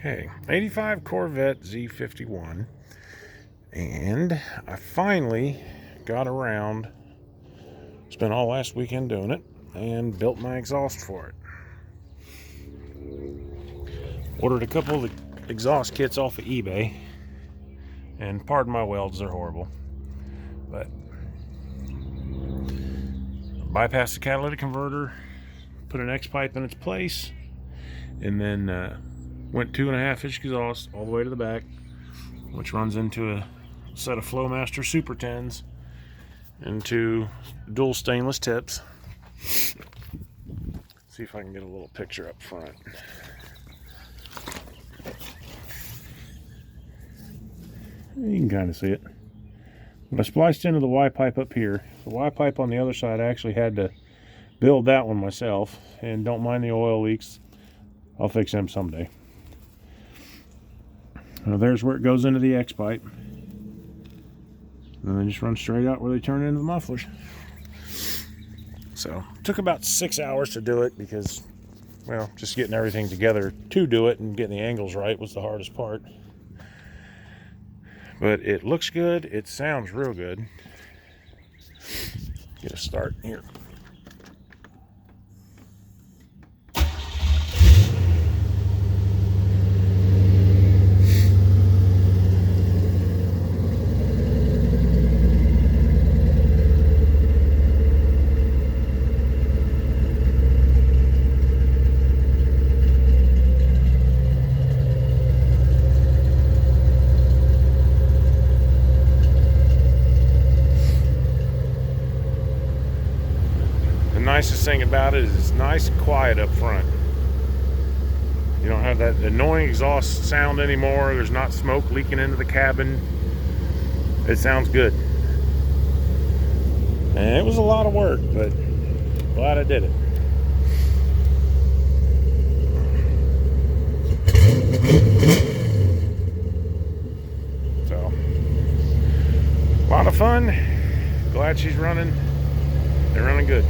Okay, 85 Corvette Z51, and I finally got around, spent all last weekend doing it, and built my exhaust for it. Ordered a couple of the exhaust kits off of eBay, and pardon my welds, they're horrible, but bypassed the catalytic converter, put an X pipe in its place, and then went 2.5 inch exhaust all the way to the back, which runs into a set of Flowmaster Super 10s and two dual stainless tips. See if I can get a little picture up front. You can kind of see it. But I spliced into the Y pipe up here. The Y pipe on the other side, I actually had to build that one myself, and don't mind the oil leaks. I'll fix them someday. Now there's where it goes into the X pipe, and then just run straight out where they turn into the mufflers. So it took about 6 hours to do it because, well, just getting everything together to do it and getting the angles right was the hardest part. But it looks good, it sounds real good. Get a start here. The nicest thing about it is it's nice and quiet up front. You don't have that annoying exhaust sound anymore. There's not smoke leaking into the cabin. It sounds good. And it was a lot of work, but glad I did it. So, a lot of fun. Glad she's running. They're running good.